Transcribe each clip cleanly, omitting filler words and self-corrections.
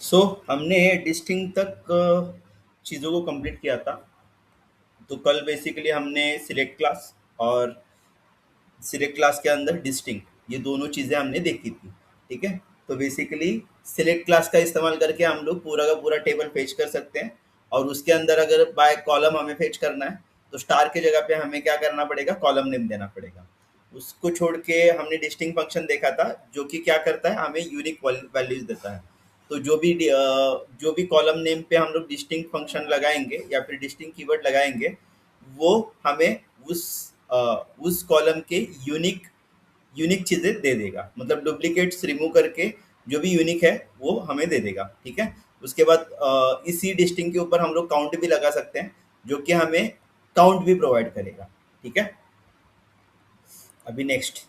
सो हमने डिस्टिंग तक चीज़ों को कंप्लीट किया था। तो कल बेसिकली हमने सिलेक्ट क्लास और सिलेक्ट क्लास के अंदर डिस्टिंक्ट ये दोनों चीज़ें हमने देखी थी। ठीक है। तो बेसिकली सिलेक्ट क्लास का इस्तेमाल करके हम लोग पूरा का पूरा टेबल फेच कर सकते हैं। और उसके अंदर अगर बाय कॉलम हमें फेच करना है तो स्टार के जगह पे हमें क्या करना पड़ेगा, कॉलम नेम देना पड़ेगा। उसको छोड़ के हमने डिस्टिंग फंक्शन देखा था जो कि क्या करता है, हमें यूनिक वैल्यूज देता है। तो जो भी कॉलम नेम पे हम लोग डिस्टिंग फंक्शन लगाएंगे या फिर डिस्टिंग कीवर्ड लगाएंगे वो हमें उस अ, उस कॉलम के यूनिक यूनिक चीज़ें दे देगा। मतलब डुप्लीकेट्स रिमूव करके जो भी यूनिक है वो हमें दे देगा। ठीक है। उसके बाद इसी डिस्टिंग के ऊपर हम लोग काउंट भी लगा सकते हैं जो कि हमें काउंट भी प्रोवाइड करेगा। ठीक है। अभी नेक्स्ट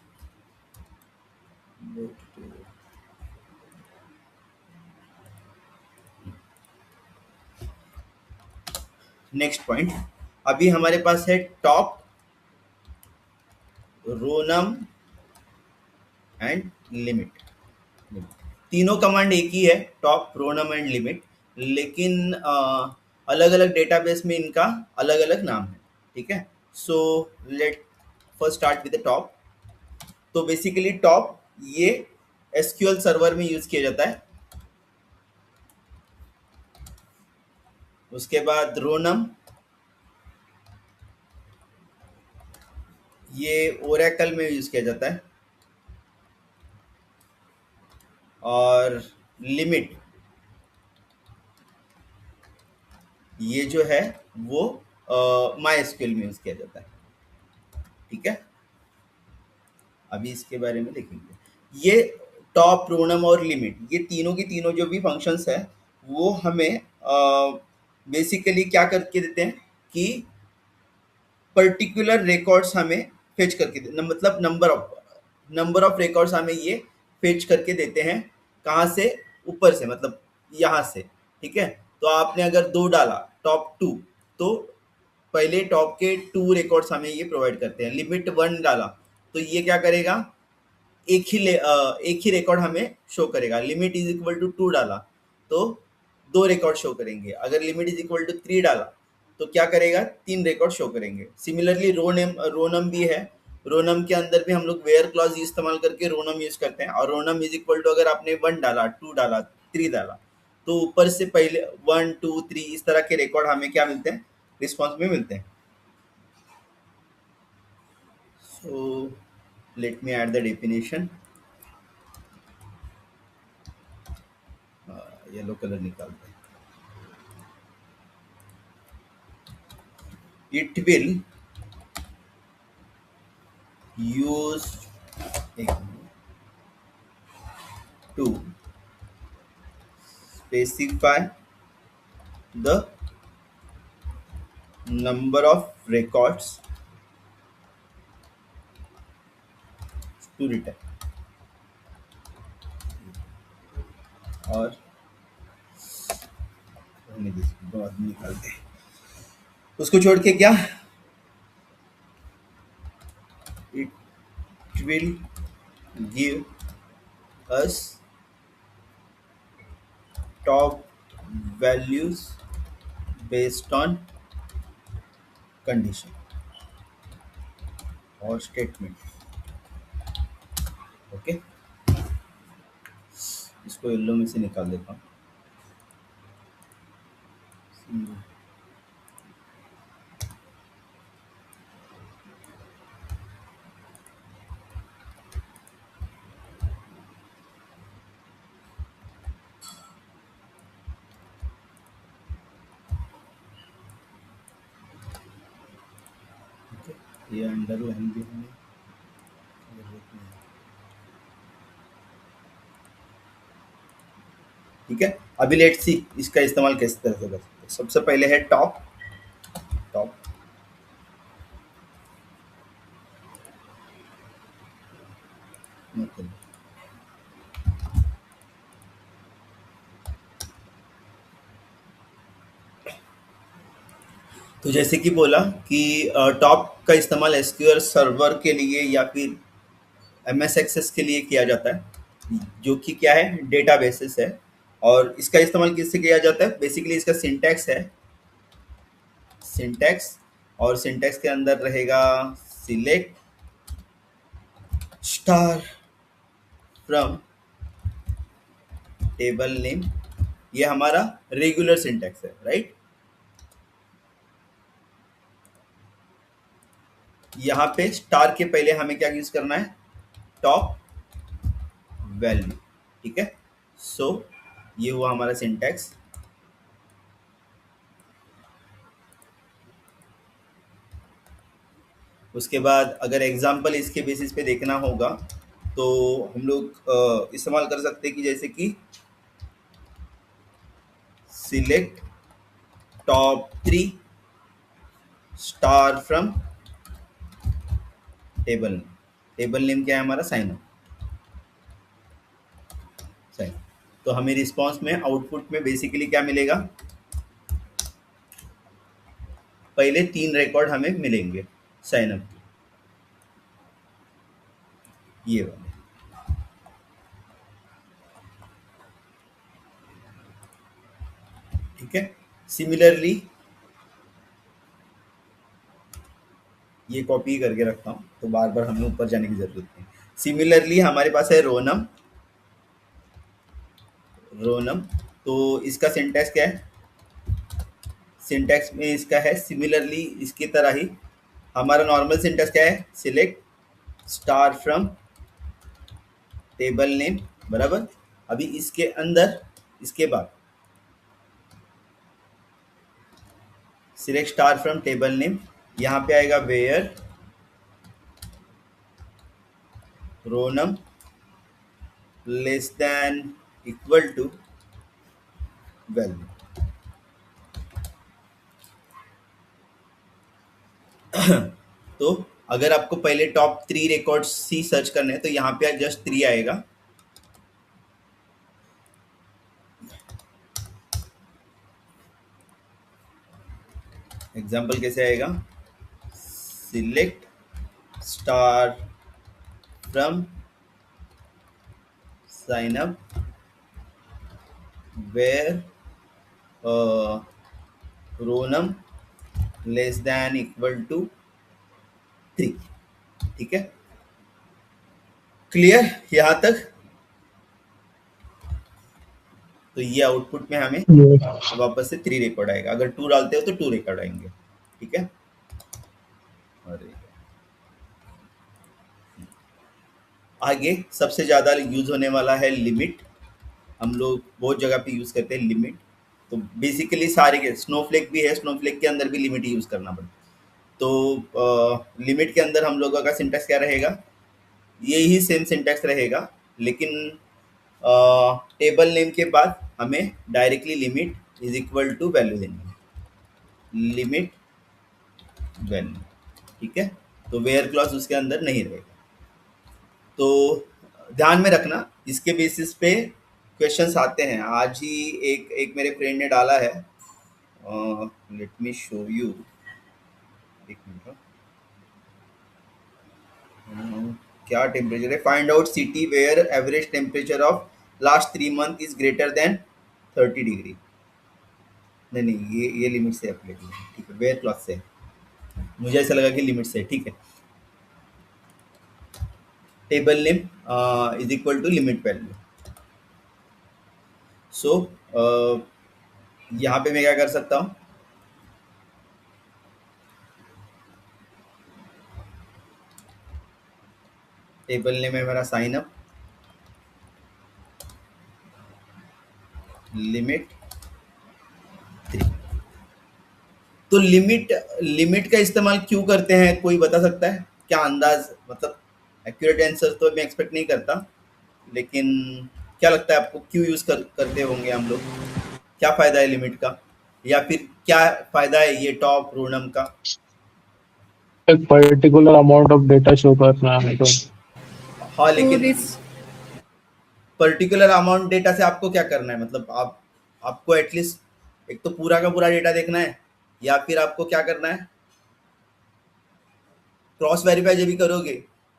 पॉइंट। अभी हमारे पास है टॉप, रोनम एंड लिमिट। तीनों कमांड एक ही है, टॉप, रोनम एंड लिमिट, लेकिन अलग अलग डेटाबेस में इनका अलग अलग नाम है। ठीक है। So let first start with the top. तो बेसिकली टॉप ये एसक्यूएल सर्वर में यूज किया जाता है। उसके बाद रोनम ये ओरेकल में यूज किया जाता है। और लिमिट ये जो है वो माई एसक्यूएल में यूज किया जाता है। ठीक है। अभी इसके बारे में देखेंगे। ये टॉप, प्रोनम और लिमिट ये तीनों की तीनों जो भी फंक्शंस है वो हमें बेसिकली क्या करके देते हैं कि पर्टिकुलर रिकॉर्ड्स हमें फेच करके मतलब नंबर ऑफ रिकॉर्ड्स हमें ये फेच करके देते हैं। कहाँ से? ऊपर से, मतलब यहाँ से। ठीक है। तो आपने अगर 2 डाला, टॉप 2, तो पहले टॉप के 2 रिकॉर्ड्स हमें ये प्रोवाइड करते हैं। लिमिट 1 डाला तो ये क्या करेगा, एक ही रिकॉर्ड हमें शो करेगा। लिमिट इज इक्वल टू 2 डाला तो 2 रिकॉर्ड शो करेंगे। अगर लिमिट इज इक्वल टू 3 डाला तो क्या करेगा, 3 रिकॉर्ड शो करेंगे। सिमिलरली रोनम भी है। रोनम के अंदर भी हम लोग वेयर क्लॉज इस्तेमाल करके रोनम यूज करते हैं। और रोनम इज इक्वल टू अगर आपने 1 डाला, 2 डाला, 3 डाला तो ऊपर से पहले 1 2 3 इस तरह के रिकॉर्ड हमें क्या मिलते हैं, रिस्पॉन्स में मिलते हैं। सो let me add the definition. Yellow colour निकालते हैं। it will use to specify the number of records to return। और दो आदमी निकालते हैं उसको छोड़ के क्या, it will give us top values based on condition और statement। ओके। इसको येलो में से निकाल देता हूँ। ये अंडर लाइन भी हमें जरूरत नहीं है। ठीक है। अभी लेट्स सी इसका इस्तेमाल किस तरह से कर सकते हैं। सबसे पहले है टॉप। टॉप मतलब तो जैसे कि बोला कि टॉप का इस्तेमाल एसक्यूएल सर्वर के लिए या फिर एमएस एक्सेस के लिए किया जाता है, जो कि क्या है, डेटाबेसेस है। और इसका इस्तेमाल किससे किया जाता है? बेसिकली इसका सिंटैक्स है, सिंटैक्स, और सिंटैक्स के अंदर रहेगा select star from table name. ये हमारा रेगुलर सिंटैक्स है, राइट। यहाँ पे स्टार के पहले हमें क्या यूज करना है? टॉप वैल्यू, ठीक है। सो ये हुआ हमारा सिंटैक्स। उसके बाद अगर एग्जाम्पल इसके बेसिस पे देखना होगा तो हम लोग इस्तेमाल कर सकते हैं कि जैसे कि select top 3 star from table name. Table name क्या है हमारा? Sign up, sign. तो हमें रिस्पॉन्स में, आउटपुट में बेसिकली क्या मिलेगा? पहले 3 रिकॉर्ड हमें मिलेंगे साइन अप, ये वाले, ठीक है। सिमिलरली ये कॉपी करके रखता हूँ तो बार बार हमें ऊपर जाने की जरूरत नहीं। सिमिलरली हमारे पास है रोनम, रोनम। तो इसका सिंटैक्स क्या है? सिंटैक्स में इसका है सिमिलरली इसकी तरह ही हमारा नॉर्मल सिंटैक्स क्या है? Select star from table name, बराबर। अभी इसके अंदर, इसके बाद select star from table name, यहाँ पे आएगा where rownum less than equal to value. तो अगर आपको पहले टॉप 3 रिकॉर्ड्स ही सर्च करने हैं तो यहाँ पे जस्ट 3 आएगा। एग्जाम्पल कैसे आएगा? Select star from sign up where rownum less than equal to 3, ठीक है। क्लियर यहाँ तक? तो ये आउटपुट में हमें Yes. वापस से 3 रिकॉर्ड आएगा। अगर 2 डालते हो तो 2 रिकॉर्ड आएंगे, ठीक है। अरे आगे सबसे ज़्यादा यूज़ होने वाला है लिमिट। हम लोग बहुत जगह पे यूज़ करते हैं लिमिट। तो बेसिकली सारे के, स्नोफ्लेक भी है, स्नोफ्लेक के अंदर भी लिमिट यूज़ करना पड़ता है। तो लिमिट के अंदर हम लोगों का सिंटैक्स क्या रहेगा? ये ही सेम सिंटैक्स रहेगा, लेकिन टेबल नेम के बाद हमें directly limit is equal to value देनी है, लिमिट वैल्यू, ठीक है। तो वेयर क्लॉज उसके अंदर नहीं रहेगा। तो ध्यान में रखना, इसके बेसिस पे क्वेश्चंस आते हैं। आज ही एक एक मेरे फ्रेंड ने डाला है, लेट मी शो यू, एक मिनट। क्या टेम्परेचर है? Find out city where average temperature of last 3 month is greater than 30 degree. नहीं नहीं, ये लिमिट से अप्लीकेबल है, ठीक है। वेयर क्लॉज से, मुझे ऐसा लगा कि लिमिट से, ठीक है। Table name is equal to limit value. So यहाँ पे मैं क्या कर सकता हूँ? टेबल नेम है मेरा साइन अप, लिमिट 3। तो लिमिट, लिमिट का इस्तेमाल क्यों करते हैं, कोई बता सकता है क्या? अंदाज, मतलब एक्यूरेट आंसर तो मैं एक्सपेक्ट नहीं करता, लेकिन क्या लगता है आपको क्यों यूज करते होंगे हम लोग? क्या फायदा है लिमिट का, या फिर क्या फायदा है ये टॉप रोनम का? एक particular amount of data show करना है तो हाँ, तो लेकिन रिस पर्टिकुलर अमाउंट डेटा से आपको क्या करना है? मतलब आप, आपको एटलीस्ट एक तो पूरा का पूरा डेटा देखना है, या फिर आपको क्या करना है? क्रॉस वेरीफाई जब भी करोगे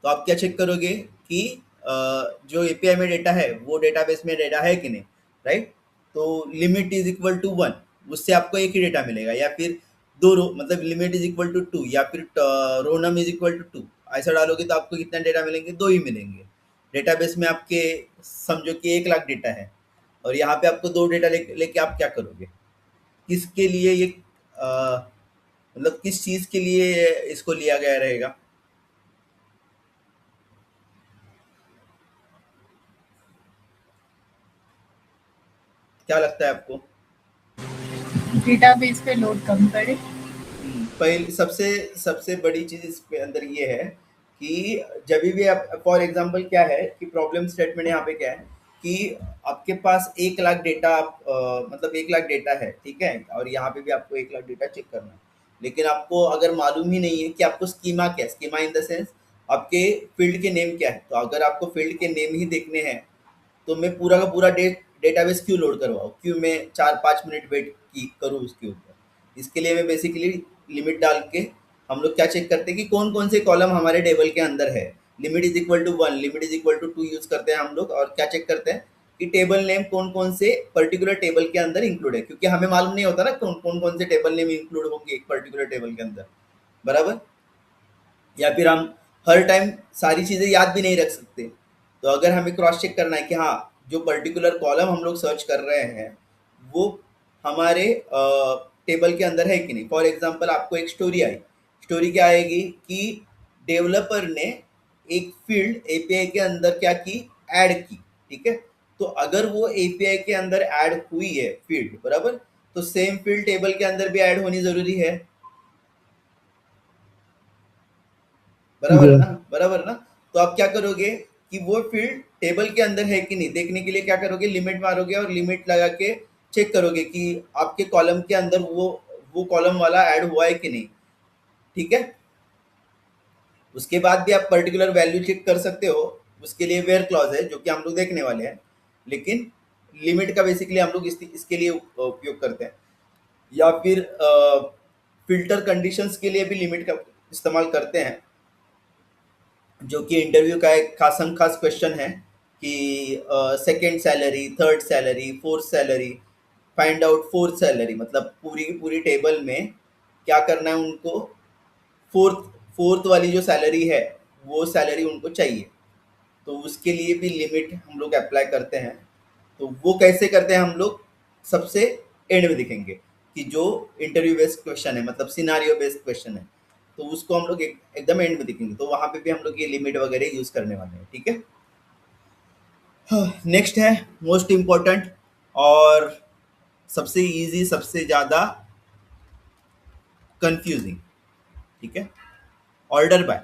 तो आप क्या चेक करोगे कि जो एपीआई में डेटा है वो डेटाबेस में डेटा है कि नहीं, राइट। तो लिमिट इज इक्वल टू 1, उससे आपको एक ही डेटा मिलेगा, या फिर दो रो, मतलब लिमिट इज इक्वल टू 2, या फिर रोनम इज इक्वल टू 2, ऐसा डालोगे तो आपको कितना डेटा मिलेंगे, दो ही मिलेंगे। डेटाबेस में आपके समझो कि 1 लाख डेटा है, और यहाँ पे आपको दो डेटा लेके आप क्या करोगे, किसके लिए ये मतलब किस चीज के लिए इसको लिया गया रहेगा? क्या लगता है आपको? डेटाबेस पे लोड कम करे। पहली सबसे सबसे बड़ी चीज इसके अंदर ये है कि जब भी आप, फॉर एग्जांपल क्या है कि प्रॉब्लम स्टेटमेंट यहाँ पे क्या है कि आपके पास 1 लाख डेटा, मतलब 1 लाख डेटा है, ठीक है, और यहाँ पे भी आपको 1 लाख डेटा चेक करना है, लेकिन आपको अगर मालूम ही नहीं है कि आपको स्कीमा क्या है, स्कीमा इन द सेंस आपके फील्ड के नेम क्या है, तो अगर आपको फील्ड के नेम ही देखने हैं तो मैं पूरा का पूरा डेटाबेस क्यों लोड करवाऊँ, क्यों मैं 4-5 मिनट वेट की करूँ उसके ऊपर। इसके लिए मैं बेसिकली लिमिट डाल के हम लोग क्या चेक करते हैं कि कौन कौन से कॉलम हमारे टेबल के अंदर है। Limit is equal to 1, limit is equal to 2 use करते हैं हम लोग, और क्या चेक करते हैं कि टेबल नेम कौन कौन से पर्टिकुलर टेबल के अंदर इंक्लूड है, क्योंकि हमें मालूम नहीं होता ना कौन कौन से टेबल नेम इंक्लूड होंगे एक पर्टिकुलर टेबल के अंदर, बराबर। या फिर हम हर टाइम सारी चीज़ें याद भी नहीं रख सकते, तो अगर हमें क्रॉस चेक करना है कि हाँ, जो पर्टिकुलर कॉलम हम लोग सर्च कर रहे हैं वो हमारे टेबल के अंदर है कि नहीं। फॉर एग्जांपल आपको एक स्टोरी आई, स्टोरी क्या आएगी कि डेवलपर ने एक फील्ड एपीआई के अंदर क्या की, ऐड की, ठीक है। तो अगर वो एपीआई के अंदर ऐड हुई है फील्ड, बराबर, तो सेम फील्ड टेबल के अंदर भी ऐड होनी जरूरी है, बराबर जी। ना, बराबर ना। तो आप क्या करोगे कि वो फील्ड टेबल के अंदर है कि नहीं देखने के लिए क्या करोगे, लिमिट मारोगे और लिमिट लगा के चेक करोगे कि आपके कॉलम के अंदर वो कॉलम वाला ऐड हुआ है कि नहीं, ठीक है। उसके बाद भी आप पर्टिकुलर वैल्यू चेक कर सकते हो, उसके लिए वेयर क्लॉज है जो कि हम लोग देखने वाले हैं, लेकिन लिमिट का बेसिकली हम लोग इसके लिए उपयोग करते हैं। या फिर फिल्टर कंडीशंस के लिए भी लिमिट का इस्तेमाल करते हैं, जो कि इंटरव्यू का एक खासम खास क्वेश्चन है कि second salary, third salary, fourth salary, find out fourth salary, मतलब पूरी की पूरी टेबल में क्या करना है उनको, फोर्थ फोर्थ वाली जो सैलरी है वो सैलरी उनको चाहिए, तो उसके लिए भी लिमिट हम लोग अप्लाई करते हैं। तो वो कैसे करते हैं हम लोग सबसे एंड में दिखेंगे कि जो इंटरव्यू बेस्ड क्वेश्चन है, मतलब सिनारियो बेस्ड क्वेश्चन है, तो उसको हम लोग एकदम एंड में दिखेंगे, तो वहाँ पे भी हम लोग ये लिमिट वगैरह यूज करने वाले हैं, ठीक है। नेक्स्ट है मोस्ट इम्पोर्टेंट और सबसे इजी, सबसे ज़्यादा कंफ्यूजिंग, ठीक है, order by.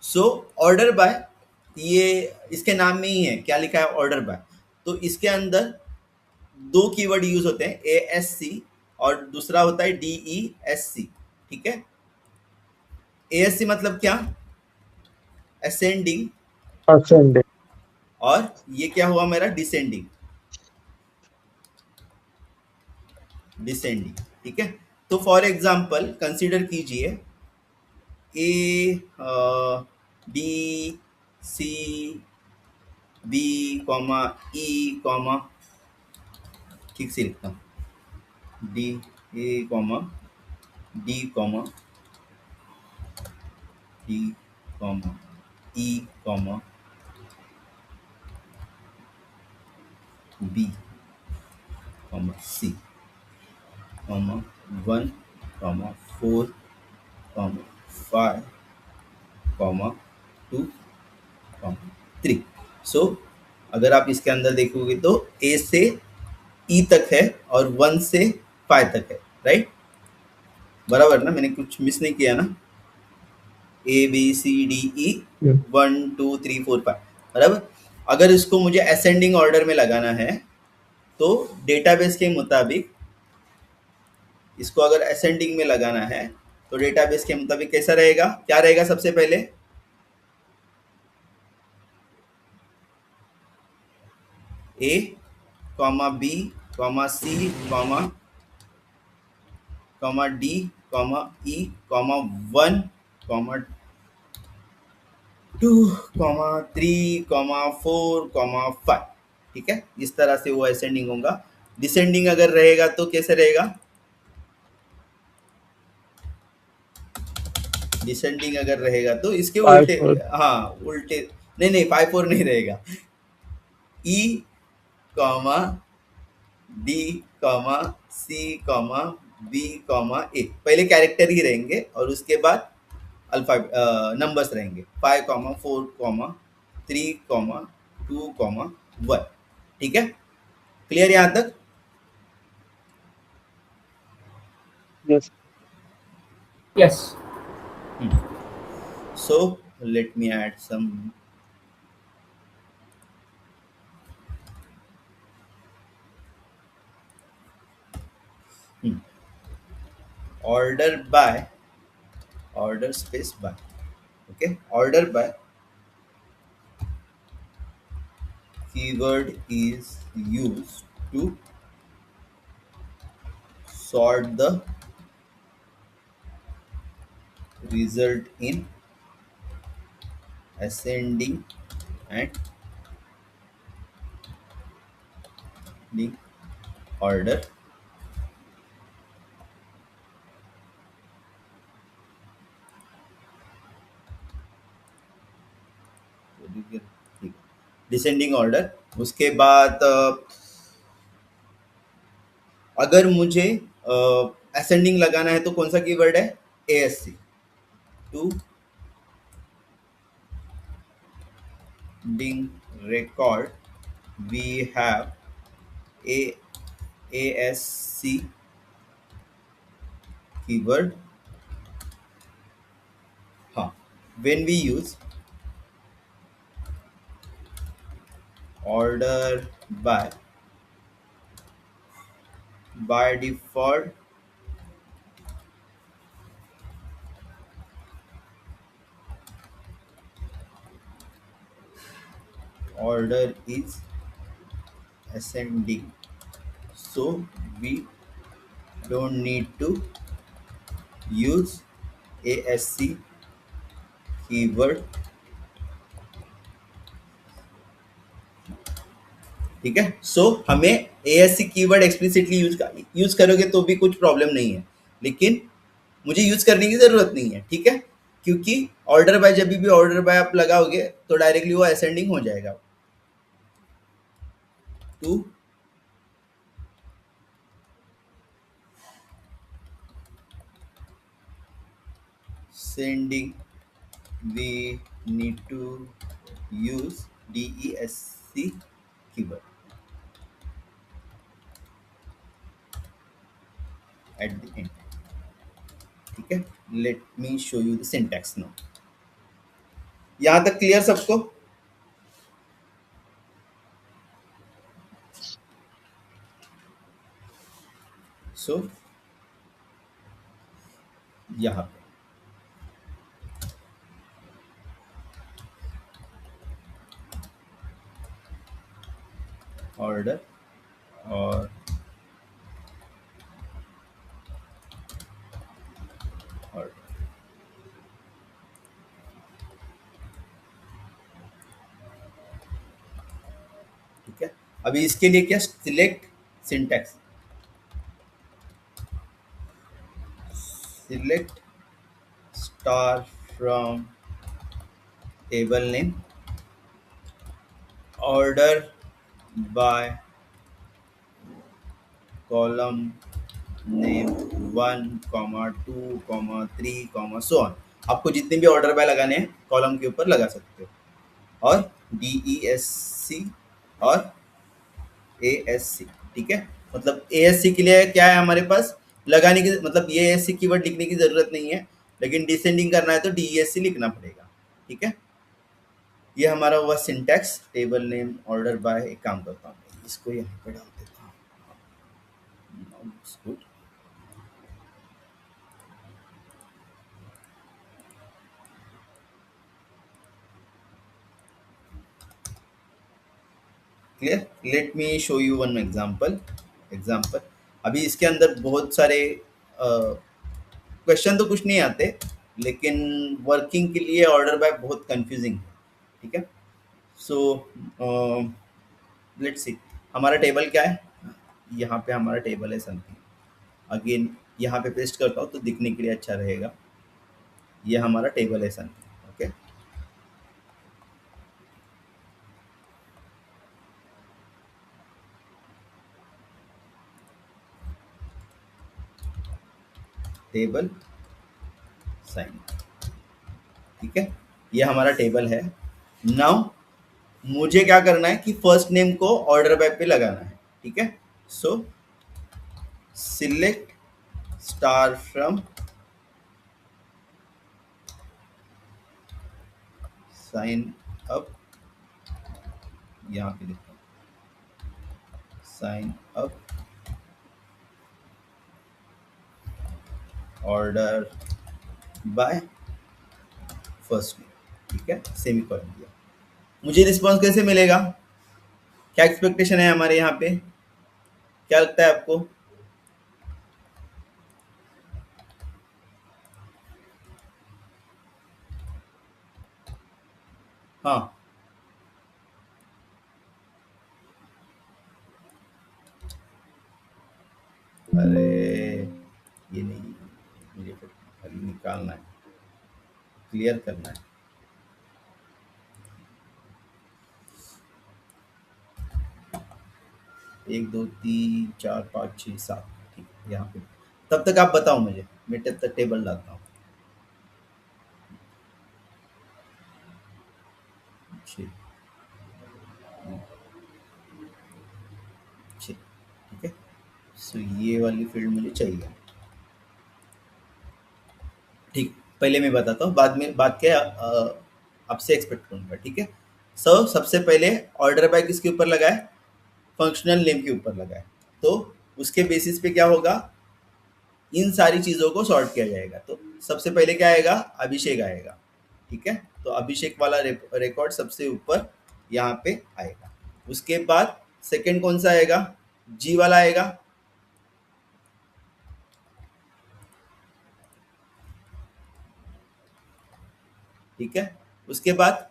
So order bye, ये इसके नाम में ही है, क्या लिखा है, ऑर्डर बाय। तो इसके अंदर दो कीवर्ड यूज होते हैं, ए एस सी और दूसरा होता है डी ई एस सी, ठीक है। ए एस सी मतलब क्या, असेंडिंग, असेंडिंग। और ये क्या हुआ मेरा, डिसेंडिंग, डिसेंडिंग, ठीक है। तो फॉर एग्जांपल कंसीडर कीजिए A D C B comma E comma, ठीक से लिखता हूँ, D A comma D comma D comma E comma B comma C comma 1 comma 4 comma 5 comma 2 comma 3। So अगर आप इसके अंदर देखोगे तो ए से ई तक है और 1 से 5 तक है, राइट, बराबर ना, मैंने कुछ मिस नहीं किया ना, ए बी सी डी ई 1 2 3 4 5, बराबर। अगर इसको मुझे असेंडिंग ऑर्डर में लगाना है तो डेटाबेस के मुताबिक इसको अगर असेंडिंग में लगाना है तो डेटाबेस के मुताबिक कैसा रहेगा, क्या रहेगा, सबसे पहले A comma B comma C comma comma D comma E comma 1 comma 2 comma 3 comma 4 comma 5, ठीक है, इस तरह से वो असेंडिंग होगा। डिसेंडिंग अगर रहेगा तो कैसे रहेगा? डिसेंडिंग अगर रहेगा तो इसके फाइव उल्टे। फोर। हाँ उल्टे। नहीं नहीं, 5 4 नहीं रहेगा। ई comma D comma C comma B comma ए, पहले कैरेक्टर ही रहेंगे और उसके बाद अल्फा नंबर्स रहेंगे, 5 4 3 2 1। ठीक है, क्लियर यहाँ तक? Yes. Yes. So let me add some. Order by, order space by, okay, order by keyword is used to sort the result in ascending and descending order। Descending order. उसके बाद अगर मुझे ascending लगाना है तो कौन सा कीवर्ड है? ASC। To ding record we have a ASC keyword। हाँ, when we use order by default order is ascending, so we don't need to use ASC keyword। ठीक है, सो हमें ASC कीवर्ड एक्सप्लिसिटली यूज करोगे तो भी कुछ problem नहीं है, लेकिन मुझे यूज करने की जरूरत नहीं है। ठीक है, क्योंकि ऑर्डर बाय, जब भी ऑर्डर बाय आप लगाओगे तो डायरेक्टली वो असेंडिंग हो जाएगा। To sending we need to use DESC keyword at the end। ठीक है, let me show you the syntax now. यहाँ तक क्लियर सबको? सो यहाँ पे ऑर्डर और ऑर्डर। ठीक है, अभी इसके लिए क्या? Select syntax, select star from table name, order by column name 1 2 3 so on. आपको जितने भी ऑर्डर बाय लगाने हैं कॉलम के ऊपर लगा सकते हो, और DESC और ASC। ठीक है, मतलब ASC के लिए क्या है हमारे पास लगाने की, मतलब ये ASC कीवर्ड लिखने की जरूरत नहीं है, लेकिन डिसेंडिंग करना है तो DESC लिखना पड़ेगा। ठीक है, ये हमारा हुआ syntax table name order by. एक काम करता हूँ, इसको यहाँ पे डाल देता हूँ। Now it's good। Clear? Late me show you one example. अभी इसके अंदर बहुत सारे क्वेश्चन तो कुछ नहीं आते, लेकिन वर्किंग के लिए ऑर्डर बाय बहुत कंफ्यूजिंग है। ठीक है, सो लेट्स सी हमारा टेबल क्या है, यहाँ पे हमारा टेबल है समथिंग, अगेन यहाँ पे पेस्ट करता हूँ तो दिखने के लिए अच्छा रहेगा, ये हमारा टेबल है समथिंग। ओके, टेबल साइन, ठीक है, ये हमारा टेबल है। नाउ मुझे क्या करना है कि फर्स्ट नेम को ऑर्डर बाय पे लगाना है, ठीक है। So select star from sign up, यहाँ पे लिखता हूँ sign up order by first name, ठीक है, सेमी कॉलन दिया। मुझे रिस्पॉन्स कैसे मिलेगा, क्या एक्सपेक्टेशन है हमारे यहाँ पे, क्या लगता है आपको? हाँ, अरे ये नहीं, मुझे फिर खाली निकालना है, क्लियर करना है। एक दो तीन चार पाँच छः सात, ठीक है, यहाँ पे तब तक आप बताओ मुझे, मैं तब तक टेबल लाता हूँ। छः, छः, ठीक है। सो ये वाली फील्ड मुझे चाहिए, ठीक, पहले मैं बताता हूँ, बाद में बात क्या आपसे एक्सपेक्ट करूँगा, ठीक है। सो सबसे पहले ऑर्डर बाय किसके ऊपर लगाए, फंक्शनल नेम के ऊपर लगाए, तो उसके बेसिस पे क्या होगा, इन सारी चीज़ों को सॉर्ट किया जाएगा। तो सबसे पहले क्या आएगा, अभिषेक आएगा, ठीक है, तो अभिषेक वाला रिकॉर्ड सबसे ऊपर यहाँ पे आएगा। उसके बाद सेकंड कौन सा आएगा, जी वाला आएगा, ठीक है। उसके बाद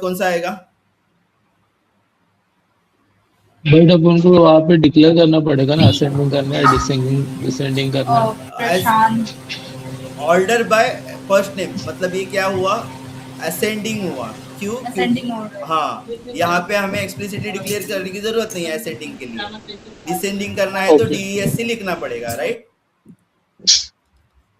कौन सा आएगा, बट अब उनको वहाँ पे डिक्लेयर करना पड़ेगा ना, असेंडिंग करना है, डिसेंडिंग डिसेंडिंग करना है। As Prashant. Order by first name, मतलब ये क्या हुआ, असेंडिंग हुआ, क्यों क्यों, असेंडिंग ऑर्डर। हाँ, यहाँ पे हमें एक्सप्लिसिटली डिक्लेयर करने की जरूरत नहीं है असेंडिंग के लिए, डिसेंडिंग करना है तो ओके। DESC लिखना पड़ेगा, राइट।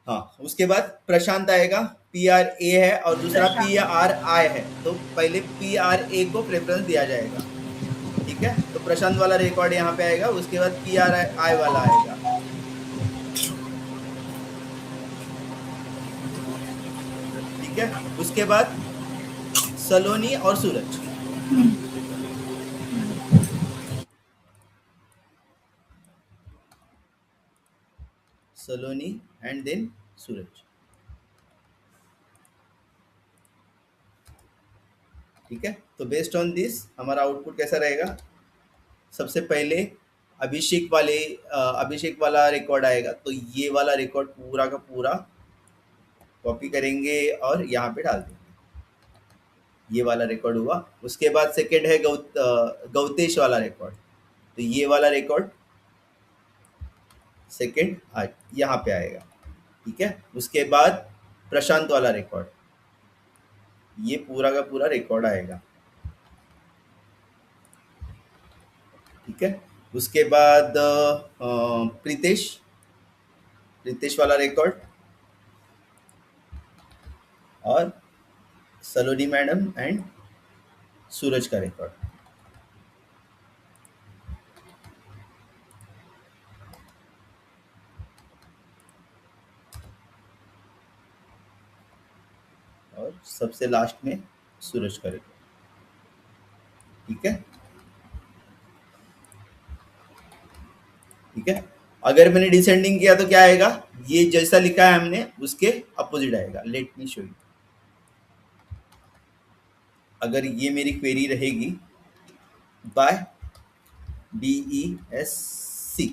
हाँ, उसके बाद प्रशांत आएगा, PRA है और दूसरा प्रशांत। PRI है, तो पहले PRA को प्रेफरेंस दिया जाएगा, ठीक है। तो प्रशांत वाला रिकॉर्ड यहाँ पे आएगा, उसके बाद PRI वाला आएगा, ठीक है। उसके बाद सलोनी और सूरज, सलोनी एंड देन सूरज, ठीक है। तो बेस्ड ऑन दिस हमारा आउटपुट कैसा रहेगा, सबसे पहले अभिषेक वाला रिकॉर्ड आएगा, तो ये वाला रिकॉर्ड पूरा का पूरा कॉपी करेंगे और यहाँ पे डाल देंगे, ये वाला रिकॉर्ड हुआ। उसके बाद सेकंड है गौतेश वाला रिकॉर्ड, तो ये वाला रिकॉर्ड सेकंड यहाँ पे आएगा, ठीक है। उसके बाद प्रशांत वाला रिकॉर्ड, ये पूरा का पूरा रिकॉर्ड आएगा, ठीक है। उसके बाद प्रीतेश वाला रिकॉर्ड और सलोनी मैडम एंड सूरज का रिकॉर्ड, और सबसे लास्ट में सूरज का रिकॉर्ड, ठीक है, ठीक है। अगर मैंने डिसेंडिंग किया तो क्या आएगा, ये जैसा लिखा है हमने उसके अपोजिट आएगा। लेट मी शो यू, अगर ये मेरी क्वेरी रहेगी बाय DESC,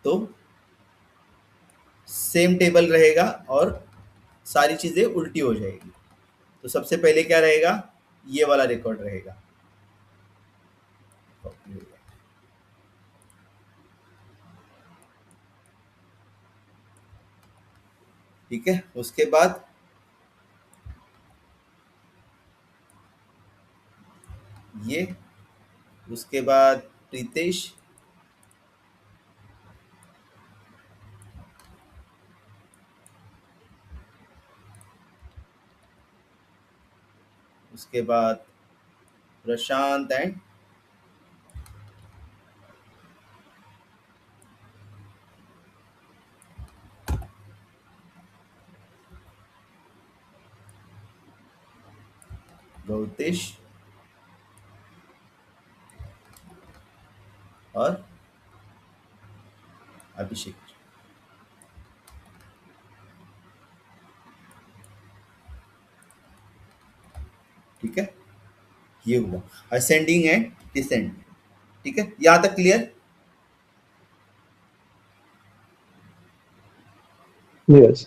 तो सेम टेबल रहेगा और सारी चीज़ें उल्टी हो जाएगी। तो सबसे पहले क्या रहेगा, ये वाला रिकॉर्ड रहेगा, ठीक है, उसके बाद ये, उसके बाद प्रीतेश, उसके बाद प्रशांत एंड गौतेश और अभिषेक। ठीक है, ये हुआ असेंडिंग एंड डिसेंडिंग। ठीक है, यहाँ तक क्लियर? Yes.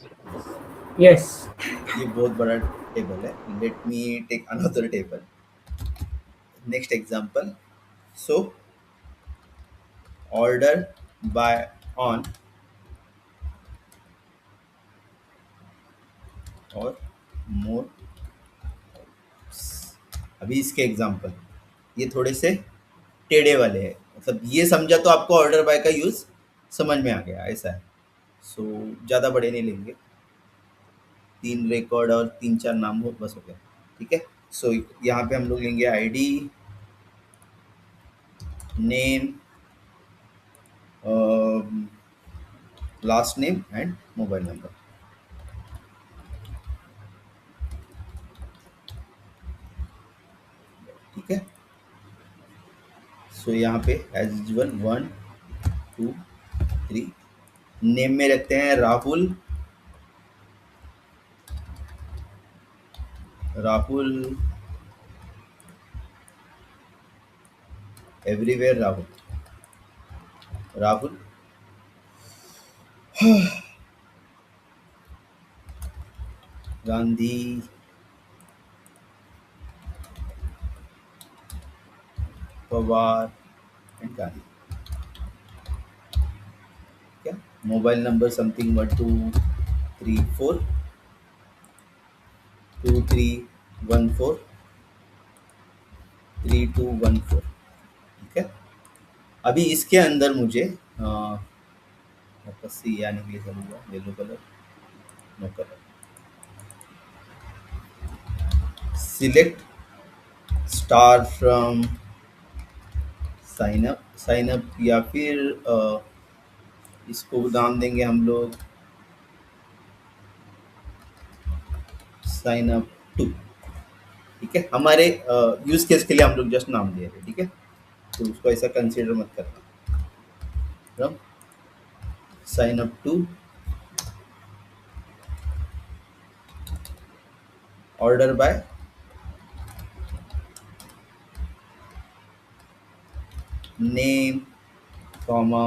Yes. ये बहुत बड़ा टेबल है, let me take another table. Next example, so order by on और मोर। अभी इसके एग्जांपल ये थोड़े से टेढ़े वाले हैं, मतलब ये समझा तो आपको ऑर्डर बाय का यूज समझ में आ गया, ऐसा है। सो ज़्यादा बड़े नहीं लेंगे, 3 रिकॉर्ड और 3-4 नाम हो बस हो गया। ठीक है, सो यहाँ पे हम लोग लेंगे ID, name, last name and mobile number. ठीक है, सो यहाँ पे एज यूजल 1 2 3, नेम में रखते हैं राहुल, राहुल एवरीवेयर, राहुल, राहुल गांधी, पवार एंड गांधी। क्या मोबाइल नंबर समथिंग 1234 2314 3214। ठीक है, अभी इसके अंदर मुझे वापस से ये आने के लिए करूँगा yellow colour, no colour, select star from sign up या फिर इसको नाम देंगे हम लोग साइन अप टू। ठीक है, हमारे यूज केस के लिए हम लोग जस्ट नाम दे रहे हैं। ठीक है, तो उसको ऐसा कंसीडर मत करना। Sign up to order by name comma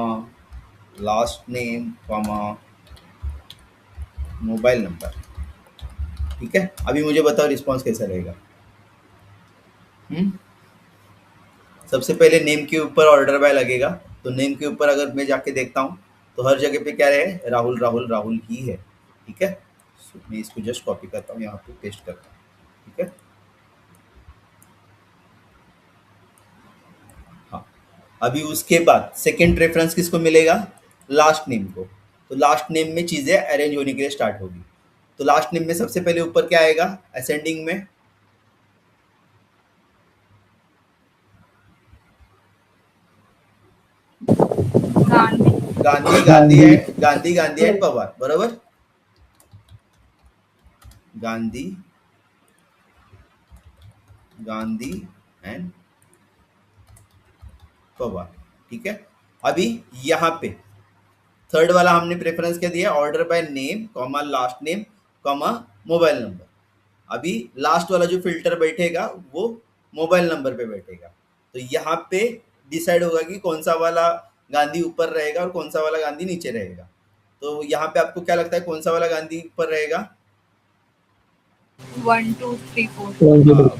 last name comma mobile number. ठीक है, अभी मुझे बताओ रिस्पॉन्स कैसा रहेगा। सबसे पहले नेम के ऊपर ऑर्डर बाय लगेगा, तो नेम के ऊपर अगर मैं जाके देखता हूँ तो हर जगह पे क्या रहे, राहुल राहुल राहुल ही है। ठीक है, मैं इसको जस्ट कॉपी करता हूँ, यहाँ पे पेस्ट करता हूँ। ठीक है, हाँ, अभी उसके बाद सेकंड प्रेफरेंस किसको मिलेगा, लास्ट नेम को। तो लास्ट नेम में चीज़ें अरेंज होने के लिए स्टार्ट होगी। तो लास्ट नेम में सबसे पहले ऊपर क्या आएगा असेंडिंग में, गांधी गांधी गांधी है, गांधी गांधी एंड पवार, बरोबर। गांधी गांधी एंड पवार। ठीक है, अभी यहाँ पे थर्ड वाला हमने प्रेफरेंस क्या दिया, order by name comma last name comma mobile number. अभी लास्ट वाला जो फिल्टर बैठेगा वो मोबाइल नंबर पे बैठेगा। तो यहाँ पे डिसाइड होगा कि कौन सा वाला गांधी ऊपर रहेगा और कौन सा वाला गांधी नीचे रहेगा। तो यहाँ पे आपको क्या लगता है कौन सा वाला गांधी ऊपर रहेगा? 1 2 3 4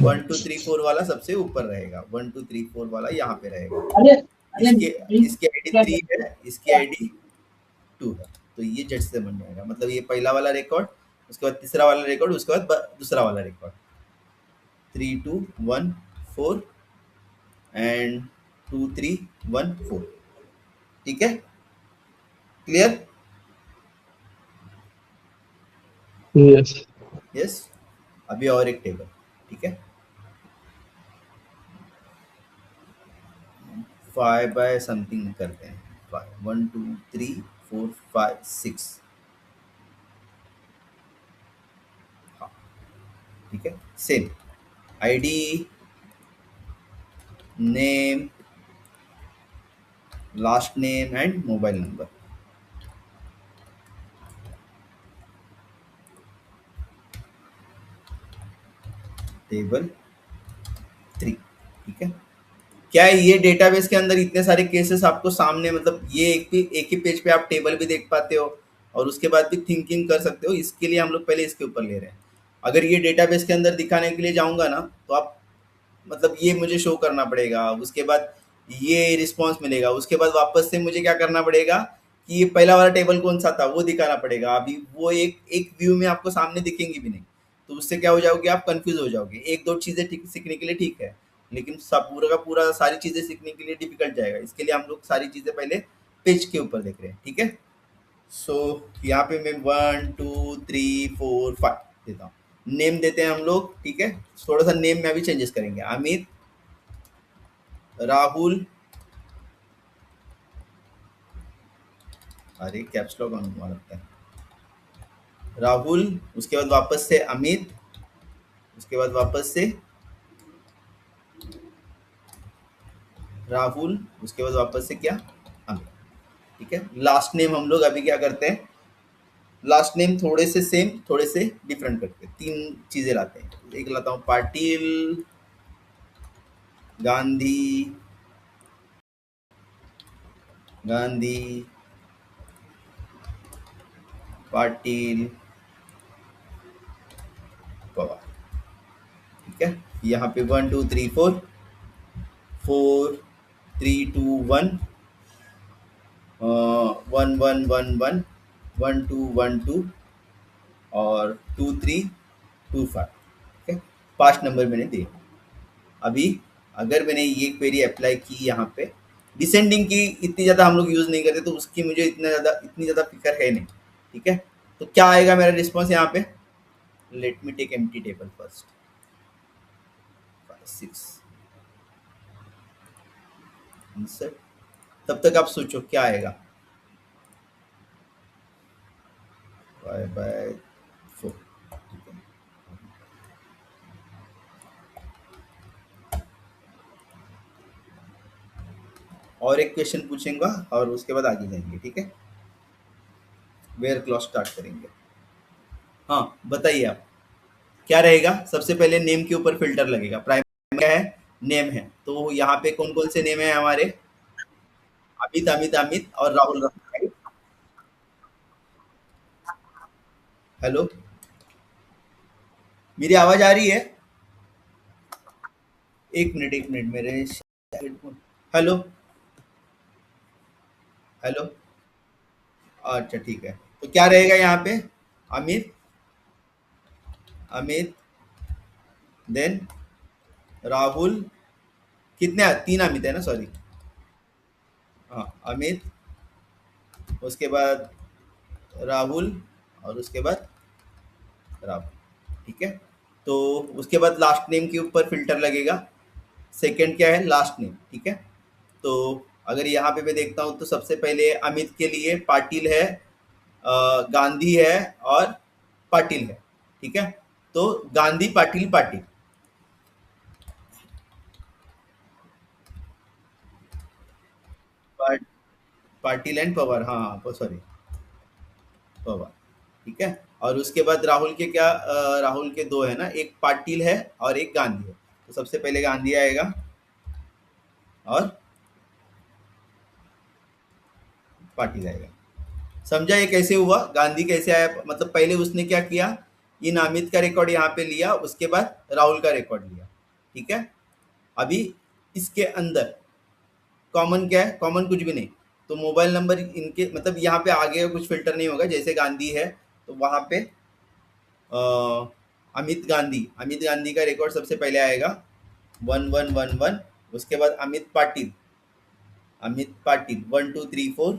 1 2 3 4 वाला सबसे ऊपर रहेगा। 1 2 3 4 वाला यहाँ पे रहेगा। अरे इसकी आईडी 3 है, इसकी आईडी 2 है। तो ये झट से बन जाएगा, मतलब ये पहला वाला रिकॉर्ड, उसके बाद तीसरा वाला रिकॉर्ड, उसके बाद दूसरा वाला रिकॉर्ड, 3214 एंड 2314। ठीक है, क्लियर? यस। यस। अभी और एक टेबल, ठीक है, 5 बाय समथिंग करते हैं, 1 2 3 4 5 6। हाँ, ठीक है, same ID, name, last name and mobile number. Table 3। ठीक है, क्या है, ये डेटाबेस के अंदर इतने सारे केसेस आपको सामने, मतलब ये एक ही पेज पे आप टेबल भी देख पाते हो और उसके बाद भी थिंकिंग कर सकते हो। इसके लिए हम लोग पहले इसके ऊपर ले रहे हैं। अगर ये डेटाबेस के अंदर दिखाने के लिए जाऊंगा ना, तो आप, मतलब ये मुझे शो करना पड़ेगा, उसके बाद ये रिस्पॉन्स मिलेगा, उसके बाद वापस से मुझे क्या करना पड़ेगा कि ये पहला वाला टेबल कौन सा था वो दिखाना पड़ेगा। अभी वो एक एक व्यू में आपको सामने दिखेंगी भी नहीं, तो उससे क्या हो जाओगे, आप कंफ्यूज हो जाओगे। एक दो चीज़ें सीखने के लिए ठीक है, लेकिन सब पूरा का पूरा सारी चीज़ें सीखने के लिए डिफिकल्ट जाएगा। इसके लिए हम लोग सारी चीज़ें पहले पेज के ऊपर देख रहे हैं। ठीक है, सो यहाँ पे मैं 1 2 3 4 5 देता हूँ। नेम देते हैं हम लोग, ठीक है, थोड़ा सा नेम में अभी चेंजेस करेंगे। अमित, राहुल, अरे कैप्स लॉक ऑन हुआ लगता है, राहुल, उसके बाद वापस से अमित, उसके बाद वापस से राहुल, उसके बाद वापस से क्या, अमित। ठीक है, लास्ट नेम हम लोग अभी क्या करते हैं, लास्ट नेम थोड़े से सेम थोड़े से डिफरेंट करते हैं, तीन चीजें लाते हैं। एक लाता हूँ पाटिल, गांधी, गांधी, पाटिल, पवार। ठीक है, यहाँ पे 1 2 3 4 4 3 2 1 1 1 1 1 1 2 1 2 और 2 3 2 5। ठीक है, 5 नंबर मैंने दिए। अभी अगर मैंने ये क्वेरी अप्लाई की यहाँ पे, डिसेंडिंग की इतनी ज़्यादा हम लोग यूज़ नहीं करते, तो उसकी मुझे इतनी ज़्यादा फिक्र है नहीं। ठीक है, तो क्या आएगा मेरा रिस्पॉन्स यहाँ पे, let me take empty table first, 5 6 insert. तब तक आप सोचो क्या आएगा, 5/4। ठीक है, और एक क्वेश्चन पूछेंगा और उसके बाद आगे जाएंगे। ठीक है, वेयर क्लॉज स्टार्ट करेंगे। हाँ बताइए आप, क्या रहेगा, सबसे पहले नेम के ऊपर फिल्टर लगेगा। प्राइमरी क्या है, नेम है, तो यहाँ पे कौन कौन से नेम है हमारे, अमित अमित अमित और राहुल राहुल। हेलो, मेरी आवाज आ रही है? एक मिनट मेरे हेडफोन। हेलो, हेलो, अच्छा ठीक है, तो क्या रहेगा यहाँ पे, अमित, अमित, देन राहुल, कितने, तीन अमित है ना, सॉरी। हाँ, अमित, उसके बाद राहुल और उसके बाद राहुल। ठीक है, तो उसके बाद लास्ट नेम के ऊपर फिल्टर लगेगा। सेकंड क्या है, लास्ट नेम। ठीक है, तो अगर यहाँ पे मैं देखता हूँ तो सबसे पहले अमित के लिए पाटिल है, गांधी है और पाटिल है। ठीक है, तो गांधी पाटिल पाटिल, पाट, पाटिल एंड पवार, हाँ सॉरी, पवार। ठीक है, और उसके बाद राहुल के क्या, राहुल के दो है ना, एक पाटिल है और एक गांधी है, तो सबसे पहले गांधी आएगा और पाटिल आएगा। समझा ये कैसे हुआ, गांधी कैसे आया, मतलब पहले उसने क्या किया, इन अमित का रिकॉर्ड यहाँ पे लिया, उसके बाद राहुल का रिकॉर्ड लिया। ठीक है, अभी इसके अंदर कॉमन क्या है, कॉमन कुछ भी नहीं, तो मोबाइल नंबर इनके मतलब यहाँ पे आगे कुछ फिल्टर नहीं होगा, जैसे गांधी है तो वहाँ पे अमित गांधी का रिकॉर्ड सबसे पहले आएगा 1111। उसके बाद अमित पाटिल 1234।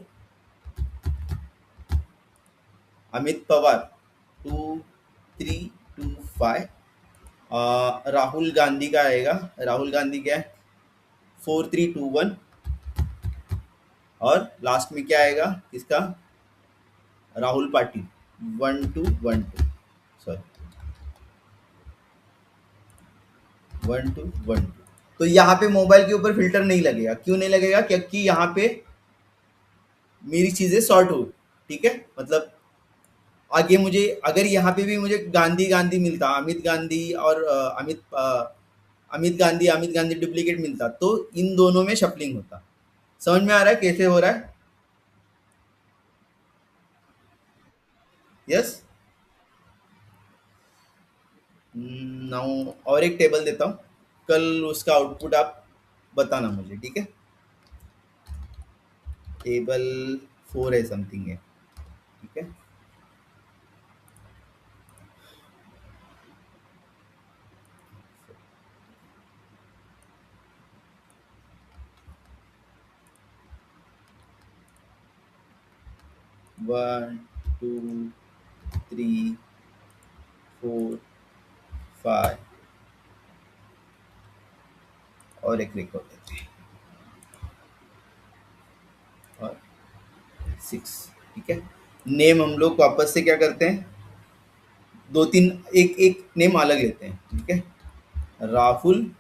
अमित पवार 2325। राहुल गांधी का आएगा, राहुल गांधी क्या है 4321। और लास्ट में क्या आएगा इसका, राहुल पाटिल 1212, सॉरी 1212। तो यहाँ पे मोबाइल के ऊपर फिल्टर नहीं लगेगा। क्यों नहीं लगेगा? क्योंकि यहाँ पे मेरी चीजें सॉर्ट हो, ठीक है। मतलब आगे मुझे अगर यहाँ पे भी मुझे गांधी गांधी मिलता, अमित गांधी और अमित गांधी डुप्लीकेट मिलता, तो इन दोनों में शफलिंग होता। समझ में आ रहा है कैसे हो रहा है? यस। नाउ और एक टेबल देता हूँ, कल उसका आउटपुट आप बताना मुझे, ठीक है। टेबल 4 है समथिंग है, ठीक है। One two three four five और एक रिकॉर्ड देते हैं और 6, ठीक है। नेम हम लोग वापस से क्या करते हैं, दो तीन एक एक नेम अलग लेते हैं, ठीक है। Rahul,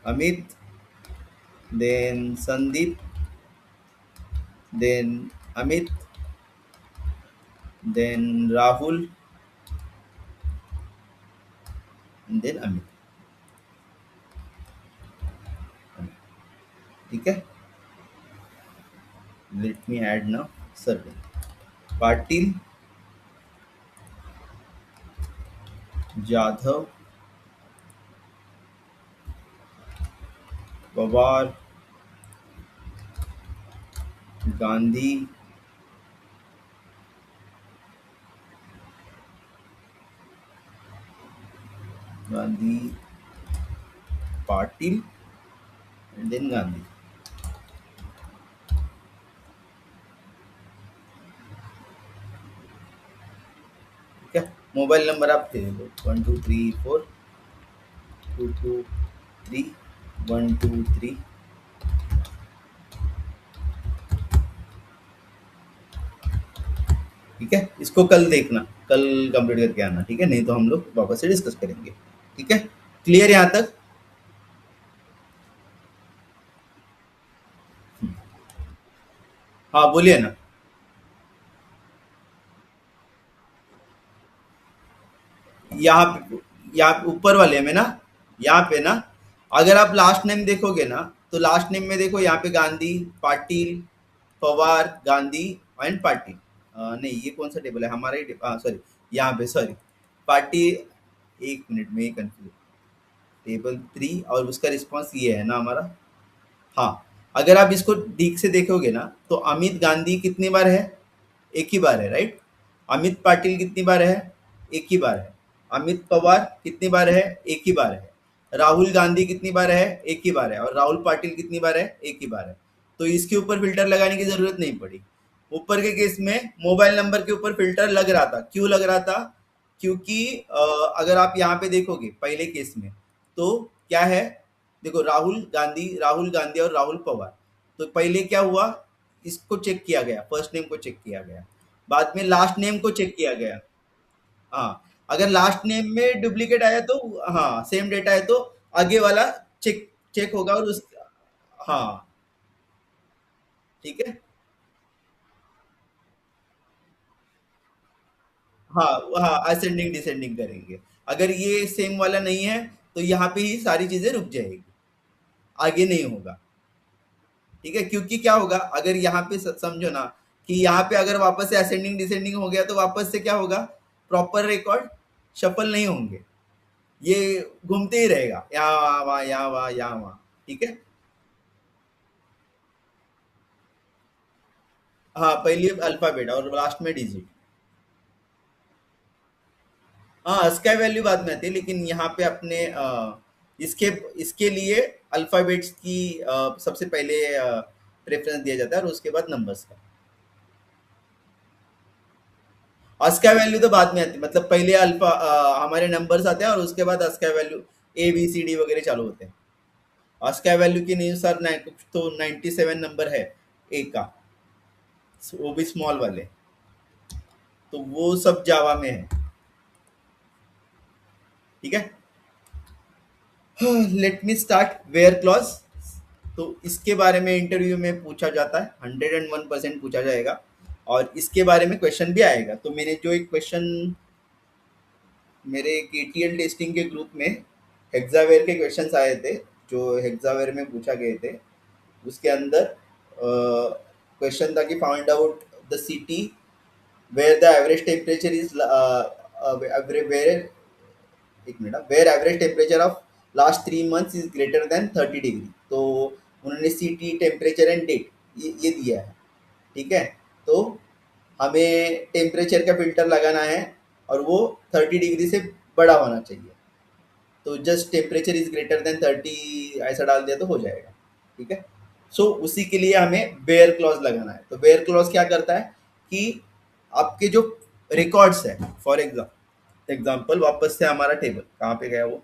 Amit, then Sandeep, then Amit, then Rahul, then Amit, ठीक है। Let me add now survey. Patil, Jadhav, Pawar, Gandhi, Gandhi, Patil and then Gandhi, ठीक है। मोबाइल नंबर आप दे दो 1234 223 123, ठीक है। इसको कल देखना, कल कंप्लीट करके आना, ठीक है। नहीं तो हम लोग वापस से डिस्कस करेंगे, ठीक है। क्लियर यहाँ तक? हाँ बोलिए ना। यहाँ ऊपर वाले में ना, यहाँ पे ना, अगर आप लास्ट नेम देखोगे ना, तो लास्ट नेम में देखो यहाँ पे गांधी, पाटिल, पवार, गांधी एंड पाटिल। नहीं, ये कौन सा टेबल है हमारा ही, सॉरी यहाँ पे, सॉरी पाटिल। एक मिनट में कंफ्यूज, टेबल 3 और उसका रिस्पॉन्स ये है ना हमारा। हाँ, अगर आप इसको ठीक से देखोगे ना, तो अमित गांधी कितनी बार है, एक ही बार है, राइट। अमित पाटिल कितनी बार है, एक ही बार है। अमित पवार कितनी बार है, एक ही बार है। राहुल गांधी कितनी बार है, एक ही बार है। और राहुल पाटिल कितनी बार है, एक ही बार है। तो इसके ऊपर फिल्टर लगाने की जरूरत नहीं पड़ी। ऊपर के केस में मोबाइल नंबर के ऊपर फिल्टर लग रहा था। क्यों लग रहा था? क्योंकि अगर आप यहाँ पे देखोगे पहले केस में, तो क्या है, देखो राहुल गांधी और राहुल पवार। तो पहले क्या हुआ, इसको चेक किया गया, फर्स्ट नेम को चेक किया गया, बाद में लास्ट नेम को चेक किया गया। हाँ, अगर लास्ट नेम में डुप्लीकेट आया तो, हाँ सेम डेटा है तो आगे वाला चेक चेक होगा और उस, हाँ ठीक है। हाँ हाँ, असेंडिंग डिसेंडिंग करेंगे। अगर ये सेम वाला नहीं है तो यहाँ पे ही सारी चीजें रुक जाएगी, आगे नहीं होगा, ठीक है। क्योंकि क्या होगा, अगर यहाँ पे समझो ना, कि यहाँ पे अगर वापस से असेंडिंग डिसेंडिंग हो गया तो वापस से क्या होगा, प्रॉपर रिकॉर्ड शफल नहीं होंगे, ये घूमते ही रहेगा, यहाँ वहाँ यहाँ वहाँ यहाँ वहाँ, ठीक है। हाँ, पहले अल्फाबेट और लास्ट में डिजिट। हाँ, अस्की वैल्यू बाद में आती है, लेकिन यहाँ पे अपने इसके इसके लिए अल्फाबेट्स की सबसे पहले प्रेफरेंस दिया जाता है और उसके बाद नंबर्स का। अस्की वैल्यू तो बाद में आती है, मतलब पहले हमारे नंबर्स आते हैं और उसके बाद ASCII value A B C D वगैरह चालू होते हैं। अस्की वैल्यू के अनुसार तो 97 नंबर है ए का, वो भी स्मॉल वाले, तो वो सब जावा में है। ठीक है, let me start where clause. तो इसके बारे में इंटरव्यू में पूछा जाता है, 101% पूछा जाएगा और इसके बारे में क्वेश्चन भी आएगा। तो मैंने जो एक क्वेश्चन मेरे केटीएल टेस्टिंग के ग्रुप में हेक्सावेयर के क्वेश्चंस आए थे, जो हेक्सावेयर में पूछा गए थे, उसके अंदर क्वेश्चन था कि find out the city where the average temperature is where, एक minute, where average temperature of last 3 months is greater than 30 degree. तो उन्होंने सिटी, टेम्परेचर एंड डेट ये दिया है। ठीक है, तो हमें टेम्परेचर का फिल्टर लगाना है और वो 30 डिग्री से बड़ा होना चाहिए। तो just temperature is greater than 30 ऐसा डाल दिया तो हो जाएगा। ठीक है, सो उसी के लिए हमें वेयर क्लॉज लगाना है। तो वेयर क्लॉज क्या करता है कि आपके जो रिकॉर्ड्स है, फॉर एग्जाम्पल वापस से हमारा टेबल कहाँ पे गया, वो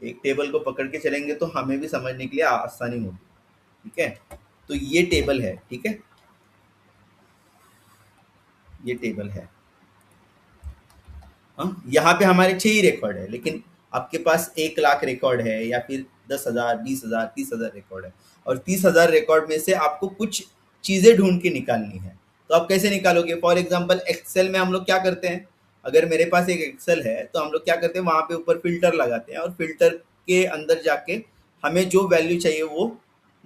एक टेबल को पकड़ के चलेंगे तो हमें भी समझने के लिए आसानी होगी। ठीक है, तो ये टेबल है। ठीक है, ये टेबल है। हाँ, यहाँ पे हमारे 6 ही रिकॉर्ड है, लेकिन आपके पास 1 लाख रिकॉर्ड है या फिर 10,000, 20,000, 30,000 रिकॉर्ड है, और 30,000 रिकॉर्ड में से आपको कुछ चीज़ें ढूंढ के निकालनी है। तो आप कैसे निकालोगे? फॉर एग्जाम्पल एक्सेल में हम लोग क्या करते हैं, अगर मेरे पास एक एक्सेल है तो हम लोग क्या करते हैं, वहाँ पे ऊपर फिल्टर लगाते हैं और फिल्टर के अंदर जाके हमें जो वैल्यू चाहिए वो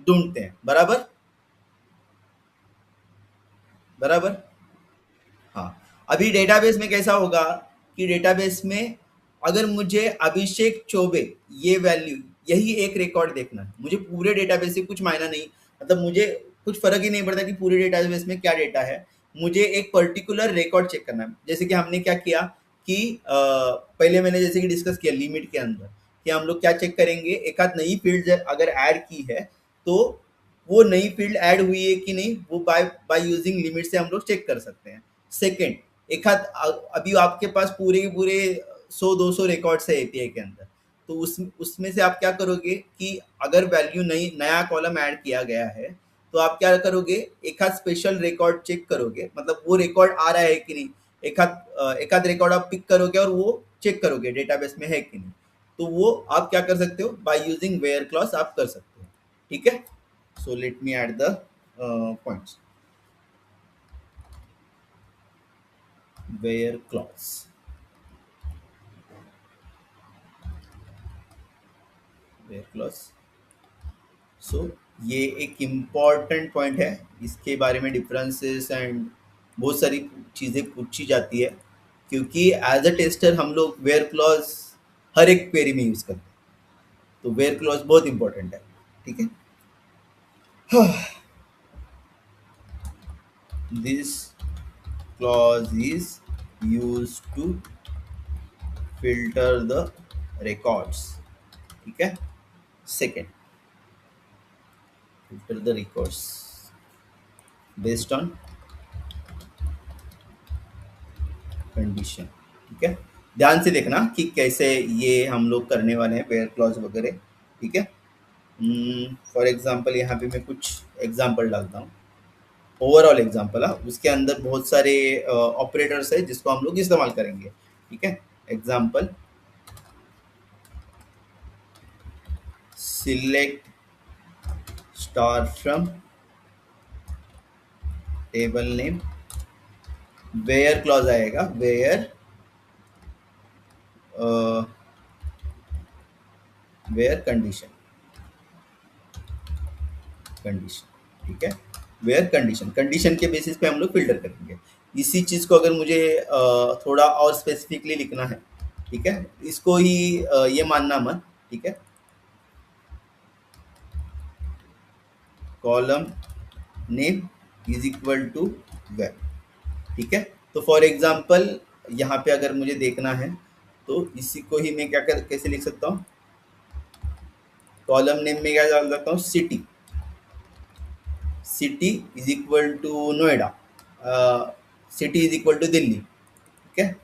ढूंढते हैं। बराबर बराबर। हाँ, अभी डेटाबेस में कैसा होगा कि डेटाबेस में अगर मुझे अभिषेक चौबे ये वैल्यू, यही एक रिकॉर्ड देखना है, मुझे पूरे डेटाबेस से कुछ मायना नहीं, मतलब मुझे कुछ फर्क ही नहीं पड़ता कि पूरे डेटाबेस में क्या डेटा है, मुझे एक पर्टिकुलर रिकॉर्ड चेक करना है। जैसे कि हमने क्या किया कि पहले मैंने जैसे कि डिस्कस किया लिमिट के अंदर कि हम लोग क्या चेक करेंगे, एक आध नई फील्ड अगर ऐड की है तो वो नई फील्ड ऐड हुई है कि नहीं, वो बाय बाय यूजिंग लिमिट से हम लोग चेक कर सकते हैं। सेकंड, एक हाथ अभी आपके पास पूरे के पूरे 100-200 रिकॉर्ड्स है एपीआई के अंदर, तो उसमें से आप क्या करोगे कि अगर वैल्यू नई नया कॉलम ऐड किया गया है तो आप क्या करोगे, एक हाथ स्पेशल रिकॉर्ड चेक करोगे, मतलब वो रिकॉर्ड आ रहा है कि नहीं, एक हाथ रिकॉर्ड आप पिक करोगे और वो चेक करोगे डेटाबेस में है कि नहीं। तो वो आप क्या कर सकते हो, बाय यूजिंग वेयर क्लॉज आप कर सकते हो। ठीक है, so let me add the points. Where clause, where clause, so ये एक इम्पॉर्टेंट पॉइंट है, इसके बारे में डिफरेंसेस एंड बहुत सारी चीज़ें पूछी जाती है, क्योंकि एज अ टेस्टर हम लोग वेयर क्लॉज हर एक क्वेरी में यूज़ करते हैं, तो वेयर क्लॉज बहुत इंपॉर्टेंट है। ठीक है, this clause is used to filter the records। ठीक है, second, filter the records based on condition। ठीक है, ध्यान से देखना कि कैसे ये हम लोग करने वाले हैं वेयर क्लॉज वगैरह। ठीक है, फॉर एग्जांपल यहाँ पे मैं कुछ एग्जांपल डालता हूँ, ओवरऑल एग्जांपल है, उसके अंदर बहुत सारे ऑपरेटर्स है जिसको हम लोग इस्तेमाल करेंगे। ठीक है, example, select star from table name, where clause आएगा, वेयर वेयर कंडीशन, कंडीशन। ठीक है, वेयर कंडीशन, कंडीशन के बेसिस पे हम लोग फिल्टर करेंगे। इसी चीज़ को अगर मुझे थोड़ा और स्पेसिफिकली लिखना है, ठीक है, इसको ही ये मानना मत। ठीक है, column name is equal to web. ठीक है, तो फॉर एग्जाम्पल यहाँ पे अगर मुझे देखना है तो इसी को ही मैं कैसे लिख सकता हूँ, कॉलम नेम में क्या डाल सकता हूँ, city, city is equal to Noida, city is equal to Delhi. ठीक है,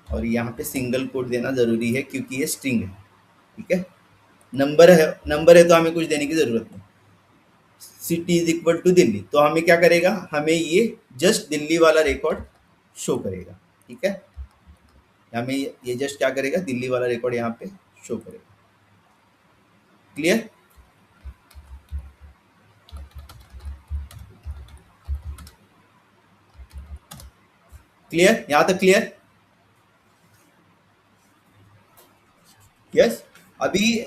और यहाँ पे सिंगल कोट देना जरूरी है क्योंकि ये स्ट्रिंग है। ठीक है, नंबर है तो हमें कुछ देने की जरूरत नहीं। City is equal to Delhi, तो हमें क्या करेगा, हमें ये जस्ट दिल्ली वाला रिकॉर्ड शो करेगा। ठीक है, हमें ये जस्ट क्या करेगा, दिल्ली वाला रिकॉर्ड यहाँ पे शो करेगा। क्लियर? क्लियर, यहाँ तक क्लियर? यस। अभी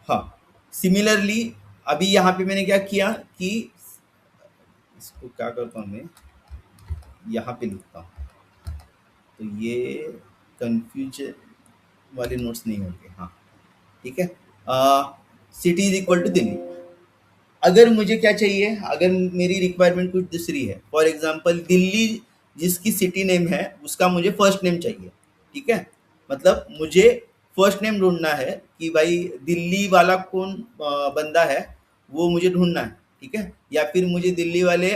हाँ, सिमिलरली अभी यहाँ पे मैंने क्या किया कि इसको क्या करता हूँ, मैं यहाँ पे लिखता हूँ तो ये कंफ्यूज वाले नोट्स नहीं होंगे। हाँ ठीक है, city is equal to Delhi. अगर मुझे क्या चाहिए, अगर मेरी रिक्वायरमेंट कुछ दूसरी है, फॉर एग्जांपल दिल्ली जिसकी सिटी नेम है उसका मुझे फर्स्ट नेम चाहिए। ठीक है, मतलब मुझे फर्स्ट नेम ढूंढना है कि भाई दिल्ली वाला कौन बंदा है वो मुझे ढूंढना है। ठीक है, या फिर मुझे दिल्ली वाले